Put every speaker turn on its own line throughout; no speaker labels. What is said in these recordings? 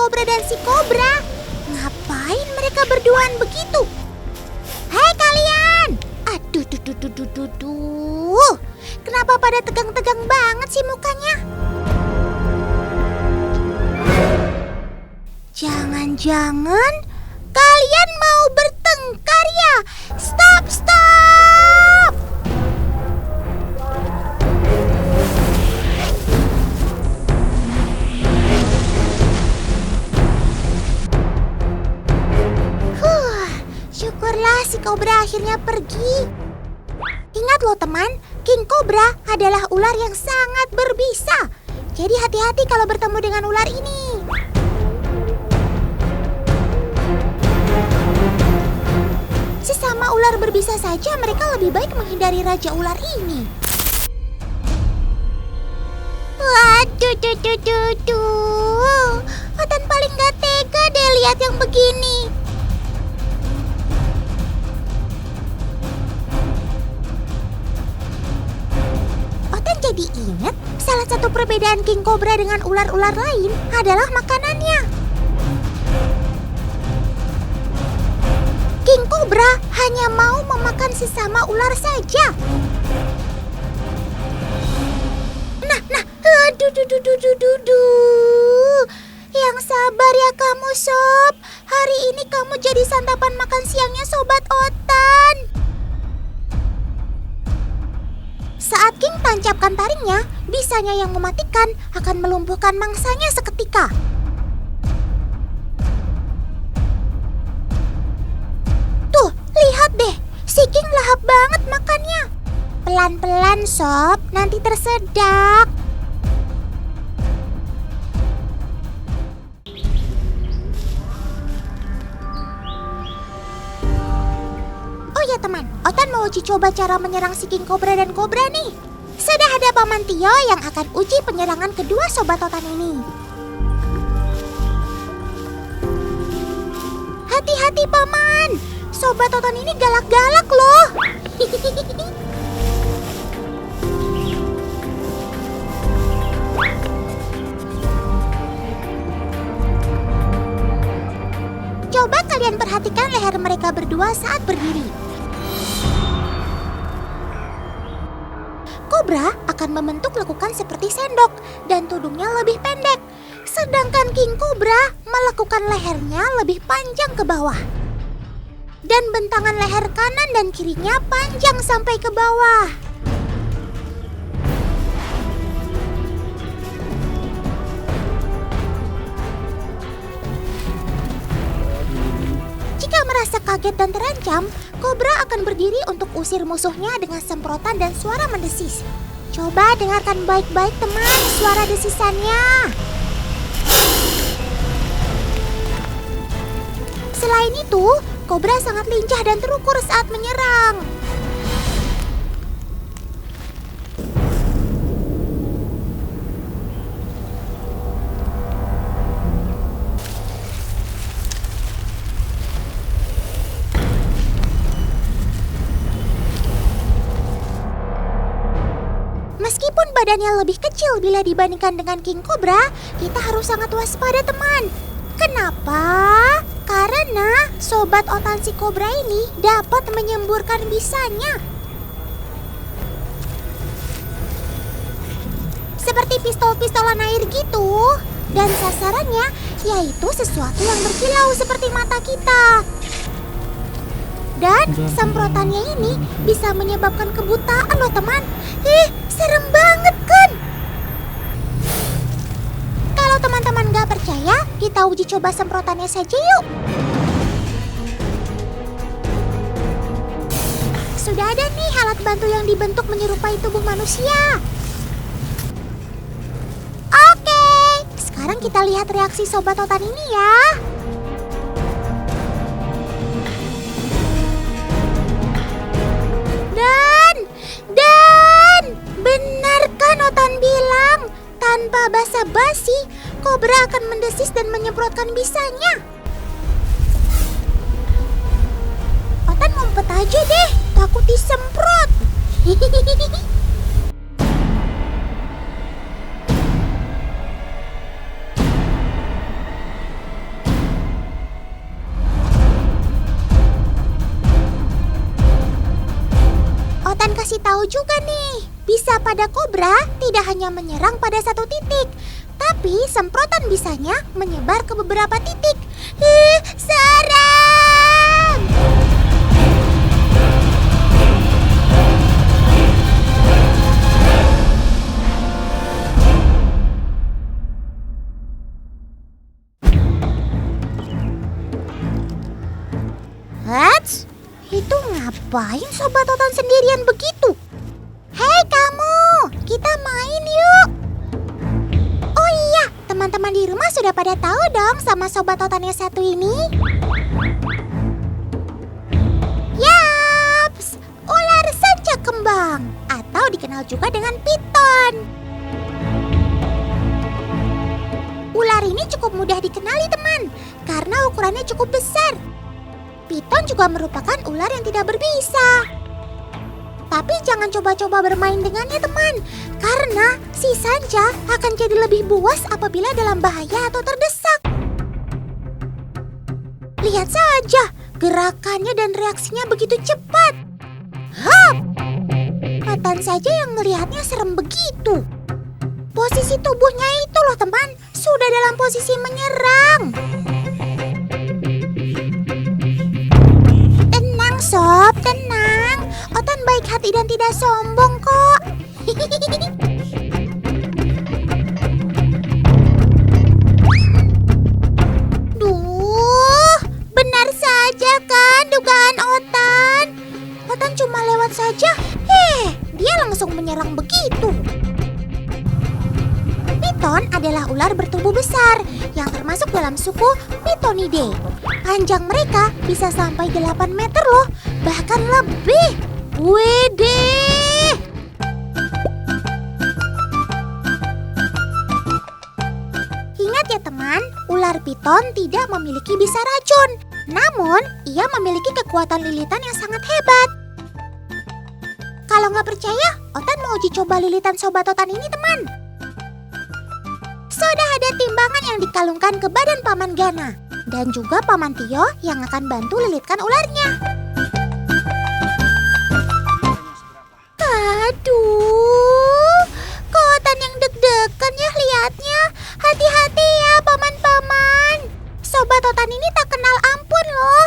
Kobra dan si Kobra. Ngapain mereka berduaan begitu? Hei kalian! Aduh, kenapa pada tegang-tegang banget sih mukanya? Jangan-jangan kalian mau bertengkar ya? Stop! Syukurlah si Kobra akhirnya pergi. Ingat loh teman, King Kobra adalah ular yang sangat berbisa. Jadi hati-hati kalau bertemu dengan ular ini. Sesama ular berbisa saja mereka lebih baik menghindari raja ular ini. Waduh, Otan paling gak tega deh lihat yang begini. Otan jadi ingat salah satu perbedaan King Kobra dengan ular-ular lain adalah makanannya. King Kobra hanya mau memakan sesama ular saja. Yang sabar ya kamu, Sob. Hari ini kamu jadi santapan makan siangnya Sobat Otan. Saat King tancapkan taringnya, bisanya yang mematikan akan melumpuhkan mangsanya seketika. Tuh, lihat deh, si King lahap banget makannya. Pelan-pelan, Sob, nanti tersedak. Ya teman, Otan mau uji coba cara menyerang si King Kobra dan Kobra nih. Sudah ada Paman Tio yang akan uji penyerangan kedua Sobat Otan ini. Hati-hati Paman, Sobat Otan ini galak-galak loh. Coba kalian perhatikan leher mereka berdua saat berdiri. Kobra akan membentuk lekukan seperti sendok dan tudungnya lebih pendek. Sedangkan King Kobra melakukan lehernya lebih panjang ke bawah. Dan bentangan leher kanan dan kirinya panjang sampai ke bawah. Jika merasa kaget dan terancam, Kobra akan berdiri untuk usir musuhnya dengan semprotan dan suara mendesis. Coba dengarkan baik-baik teman suara desisannya. Selain itu, Kobra sangat lincah dan terukur saat menyerang. Meskipun badannya lebih kecil bila dibandingkan dengan King Kobra, kita harus sangat waspada teman. Kenapa? Karena Sobat Otan si Kobra ini dapat menyemburkan bisanya. Seperti pistol-pistolan air gitu. Dan sasarannya yaitu sesuatu yang berkilau seperti mata kita. Dan semprotannya ini bisa menyebabkan kebutaan loh teman. Serem banget kan? Kalau teman-teman gak percaya, kita uji coba semprotannya saja yuk. Sudah ada nih alat bantu yang dibentuk menyerupai tubuh manusia. Oke, sekarang kita lihat reaksi Sobat Otan ini ya. Dan benarkan Otan bilang, tanpa basa-basi, Kobra akan mendesis dan menyemprotkan bisanya. Otan ngumpet aja deh, takut disemprot. tahu juga nih, bisa pada kobra tidak hanya menyerang pada satu titik, tapi semprotan bisanya menyebar ke beberapa titik. Serem! Hats, itu ngapain Sobat Totan sendirian begitu? Hei kamu, kita main yuk. Oh iya, teman-teman di rumah sudah pada tahu dong sama Sobat Totan yang satu ini? Yaps, ular sanca kembang atau dikenal juga dengan piton. Ular ini cukup mudah dikenali teman, karena ukurannya cukup besar. Piton juga merupakan ular yang tidak berbisa. Tapi jangan coba-coba bermain dengannya teman, karena si sanca akan jadi lebih buas apabila dalam bahaya atau terdesak. Lihat saja, gerakannya dan reaksinya begitu cepat. Hap! Otan saja yang melihatnya serem begitu. Posisi tubuhnya itu loh teman, sudah dalam posisi menyerang. Tenang Sob, tenang. Otan baik hati dan tidak sombong kok. Duh, benar saja kan dugaan Otan. Otan cuma lewat saja, dia langsung menyerang begitu. Piton adalah ular bertubuh besar yang termasuk dalam suku Pitonidae. Panjang mereka bisa sampai 8 meter loh, bahkan lebih. Widih! Ingat ya teman, ular piton tidak memiliki bisa racun. Namun, ia memiliki kekuatan lilitan yang sangat hebat. Kalau nggak percaya, Otan mau uji coba lilitan Sobat Otan ini teman. Sudah ada timbangan yang dikalungkan ke badan Paman Gana. Dan juga Paman Tio yang akan bantu lilitkan ularnya. Aduh, kok Otan yang deg-degan ya lihatnya. Hati-hati ya paman-paman. Sobat Otan ini tak kenal ampun loh.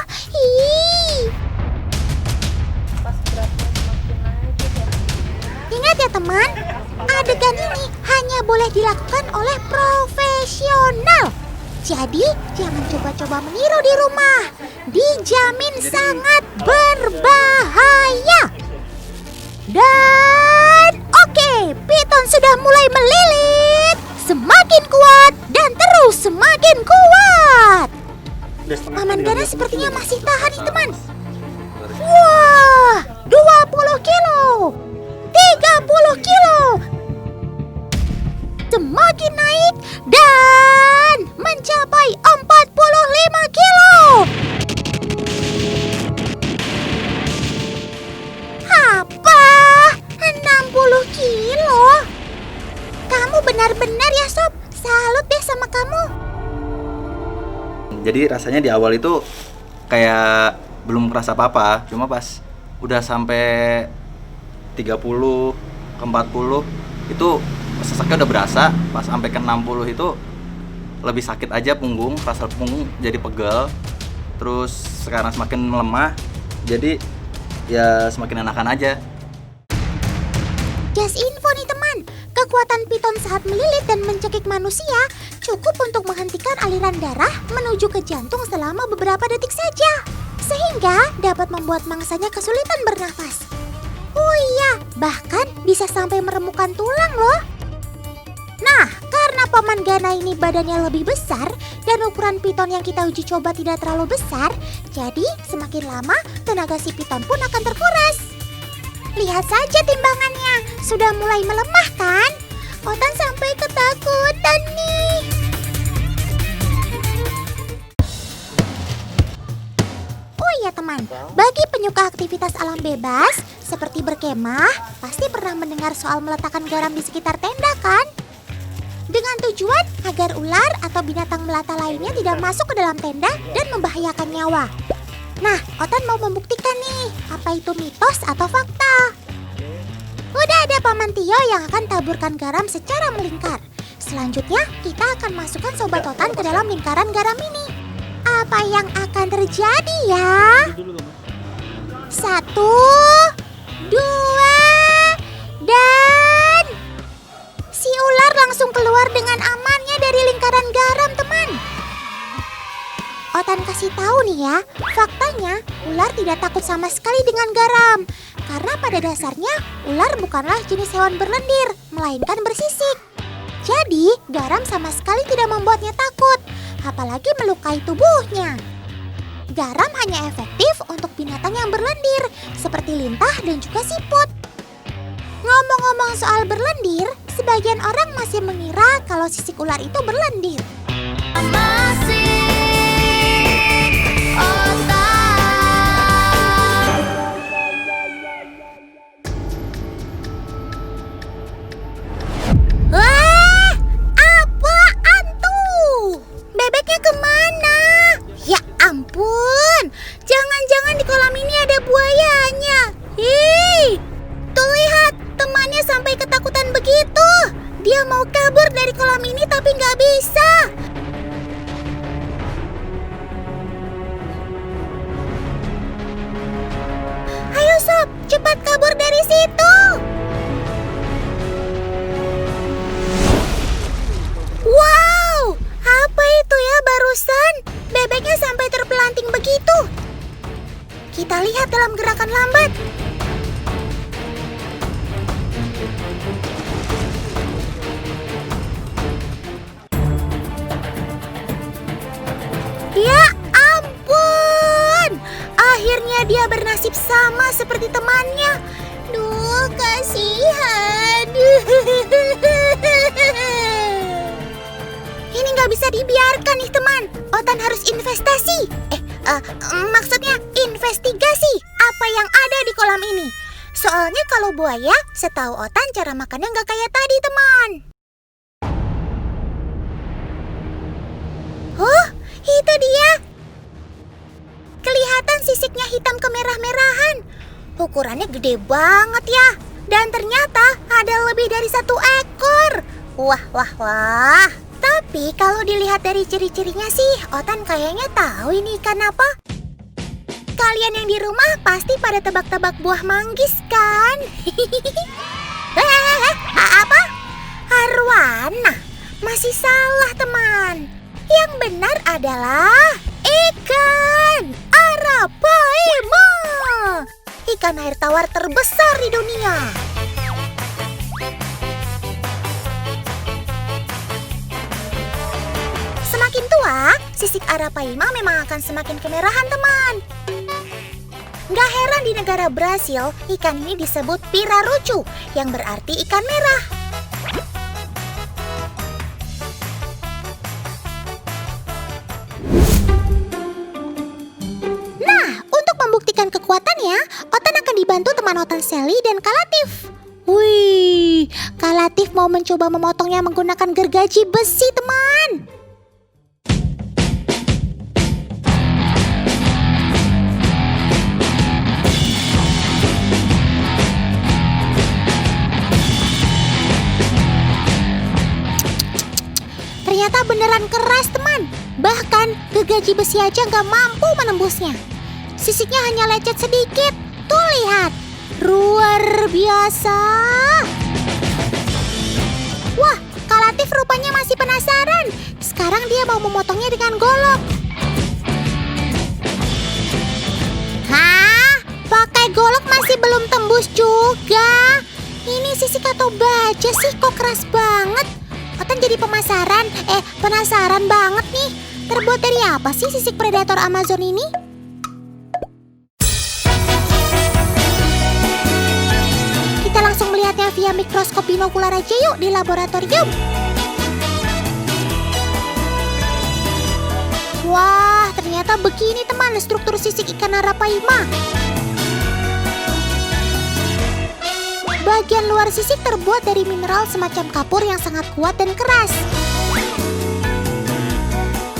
Ingat ya teman, adegan ini hanya boleh dilakukan oleh profesional. Jadi jangan coba-coba meniru di rumah. Dijamin sangat berbahaya. Dan oke, piton sudah mulai melilit. Semakin kuat dan terus semakin kuat. Paman Gana sepertinya masih tahan nih teman. Wah, 20 kilo. 30 kilo. Semakin naik dan mencapai 45 kilo. Apa? 60 kilo? Kamu benar-benar ya Sob, salut deh sama kamu.
Jadi rasanya di awal itu kayak belum kerasa apa-apa, cuma pas udah sampai 30 ke 40 itu sesaknya udah berasa. Pas sampai ke 60 itu lebih sakit aja punggung, rasa punggung jadi pegel. Terus sekarang semakin melemah, jadi ya semakin enakan aja.
Just info nih teman, kekuatan piton saat melilit dan mencekik manusia cukup untuk menghentikan aliran darah menuju ke jantung selama beberapa detik saja, sehingga dapat membuat mangsanya kesulitan bernafas. Oh iya, bahkan bisa sampai meremukkan tulang loh. Nah, karena Paman Gana ini badannya lebih besar dan ukuran piton yang kita uji coba tidak terlalu besar, jadi semakin lama tenaga si piton pun akan terkuras. Lihat saja timbangannya, sudah mulai melemah kan? Otan sampai ketakutan nih. Oh iya teman, bagi penyuka aktivitas alam bebas seperti berkemah, pasti pernah mendengar soal meletakkan garam di sekitar tenda kan? Dengan tujuan agar ular atau binatang melata lainnya tidak masuk ke dalam tenda dan membahayakan nyawa. Nah, Otan mau membuktikan nih, apa itu mitos atau fakta. Udah ada Paman Tio yang akan taburkan garam secara melingkar. Selanjutnya, kita akan masukkan Sobat Otan ke dalam lingkaran garam ini. Apa yang akan terjadi ya? 1, 2, dan si ular langsung keluar dengan amannya dari lingkaran garam, teman. Otan kasih tahu nih ya, faktanya ular tidak takut sama sekali dengan garam. Karena pada dasarnya ular bukanlah jenis hewan berlendir, melainkan bersisik. Jadi garam sama sekali tidak membuatnya takut, apalagi melukai tubuhnya. Garam hanya efektif untuk binatang yang berlendir, seperti lintah dan juga siput. Ngomong-ngomong soal berlendir, sebagian orang masih mengira kalau sisik ular itu berlendir. Wah, apaan tuh? Bebeknya kemana? Ya ampun, jangan-jangan di kolam ini ada buayanya. Hei, tuh lihat, temannya sampai ketakutan begitu. Dia mau kabur dari kolam ini tapi nggak bisa. Ayo sob, cepat kabur dari situ. Wow, apa itu ya barusan? Bebeknya sampai terpelanting begitu. Kita lihat dalam gerakan lambat. Ya ampun, akhirnya dia bernasib sama seperti temannya. Duh, kasihan. Ini nggak bisa dibiarkan nih teman. Otan harus investasi. Maksudnya investigasi apa yang ada di kolam ini. Soalnya kalau buaya, setahu Otan cara makannya nggak kayak tadi teman. Oh, itu dia. Kelihatan sisiknya hitam kemerah-merahan. Ukurannya gede banget ya. Dan ternyata ada lebih dari 1 ekor. Wah. Tapi kalau dilihat dari ciri-cirinya sih, Otan kayaknya tahu ini ikan apa. Kalian yang di rumah pasti pada tebak-tebak buah manggis kan? Apa? Arwana? Masih salah teman. Yang benar adalah ikan arapaima. Ikan air tawar terbesar di dunia. Semakin tua, sisik arapaima memang akan semakin kemerahan teman. Gak heran di negara Brasil, ikan ini disebut pirarucu, yang berarti ikan merah. Nah, untuk membuktikan kekuatannya, Otan akan dibantu teman Otan Sally dan Kalatif. Wih, Kalatif mau mencoba memotongnya menggunakan gergaji besi teman. Ternyata beneran keras teman. Bahkan gergaji besi aja nggak mampu menembusnya. Sisiknya hanya lecet sedikit. Tuh lihat, luar biasa. Wah, Kalatif rupanya masih penasaran. Sekarang dia mau memotongnya dengan golok. Hah? Pakai golok masih belum tembus juga. Ini sisik atau baja sih kok keras banget. Otan jadi penasaran banget nih. Terbuat dari apa sih sisik predator Amazon ini? Kita langsung melihatnya via mikroskop binokular aja yuk di laboratorium. Wah, ternyata begini teman struktur sisik ikan arapaima. Bagian luar sisik terbuat dari mineral semacam kapur yang sangat kuat dan keras.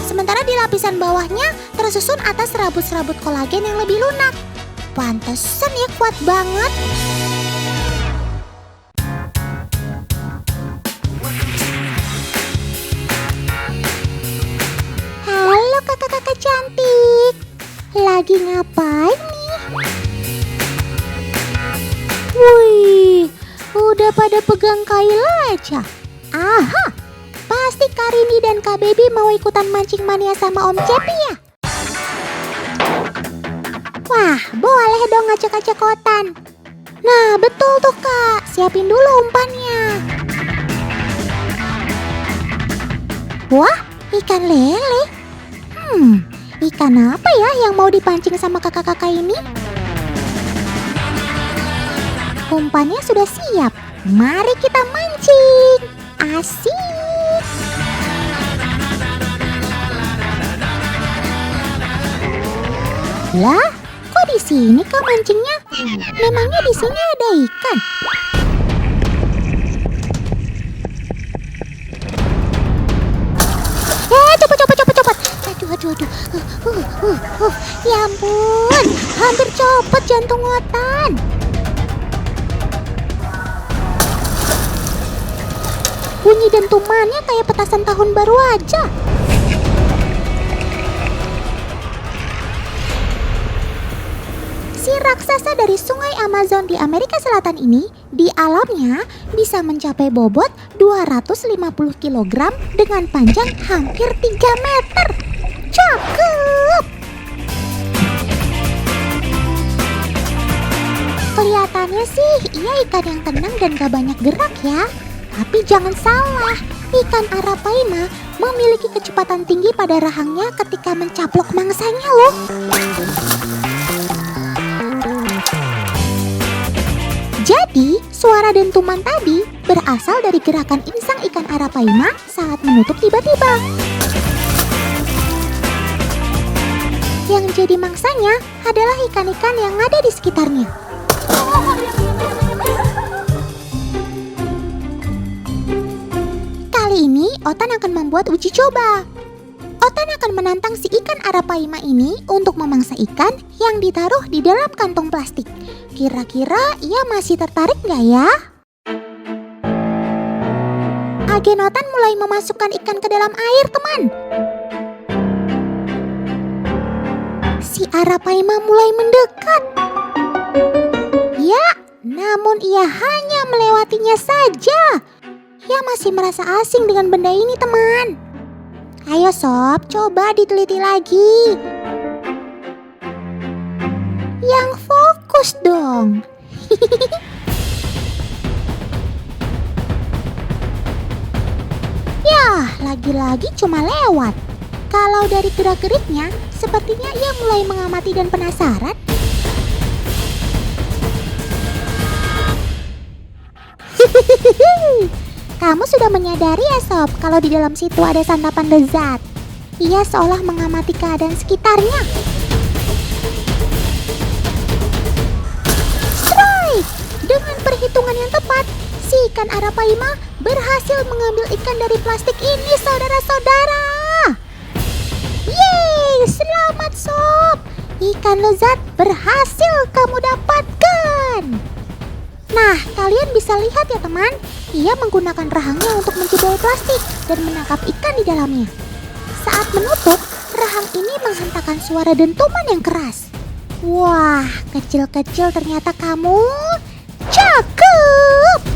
Sementara di lapisan bawahnya tersusun atas serabut-serabut kolagen yang lebih lunak. Pantesan ya kuat banget. lagi ngapain nih? Wih, udah pada pegang kail aja. Aha, pasti Kak Rini dan Kak Baby mau ikutan mancing mania sama Om Cepi ya? Wah, boleh dong ngacak-ngacak kotan. Nah, betul tuh Kak, siapin dulu umpannya. Wah, ikan lele. Ikan apa ya yang mau dipancing sama kakak-kakak ini? Umpannya sudah siap. Mari kita mancing. Asik. Lah, kok di sini Kak mancingnya? Memangnya di sini ada ikan? Cepet. Aduh. Ya ampun, hampir copot jantung Otan. Bunyi dentumannya kayak petasan tahun baru aja. Si raksasa dari sungai Amazon di Amerika Selatan ini, di alamnya bisa mencapai bobot 250 kg dengan panjang hampir 3 meter. Cakep! Kelihatannya sih ia ikan yang tenang dan gak banyak gerak ya. Tapi jangan salah, ikan arapaima memiliki kecepatan tinggi pada rahangnya ketika mencaplok mangsanya loh. Jadi, suara dentuman tadi berasal dari gerakan insang ikan arapaima saat menutup tiba-tiba. Yang jadi mangsanya adalah ikan-ikan yang ada di sekitarnya. Kali ini, Otan akan membuat uji coba. Otan akan menantang si ikan arapaima ini untuk memangsa ikan yang ditaruh di dalam kantong plastik. Kira-kira ia masih tertarik nggak ya? Agen Otan mulai memasukkan ikan ke dalam air, teman. Si arapaima mulai mendekat. Ya, namun ia hanya melewatinya saja. Ia masih merasa asing dengan benda ini, teman. Ayo sob, coba diteliti lagi. Yang fokus dong. Yah, lagi-lagi cuma lewat. Kalau dari gerak-geriknya, sepertinya ia mulai mengamati dan penasaran. Kamu sudah menyadari ya sob, kalau di dalam situ ada santapan lezat. Ia seolah mengamati keadaan sekitarnya. Strike! Dengan perhitungan yang tepat, si ikan arapaima berhasil mengambil ikan dari plastik ini, saudara-saudara. Yeay, selamat sob. Ikan lezat berhasil kamu dapatkan. Nah, kalian bisa lihat ya teman, ia menggunakan rahangnya untuk menjebol plastik dan menangkap ikan di dalamnya. Saat menutup, rahang ini menghentakkan suara dentuman yang keras. Wah, kecil-kecil ternyata kamu. Cakep!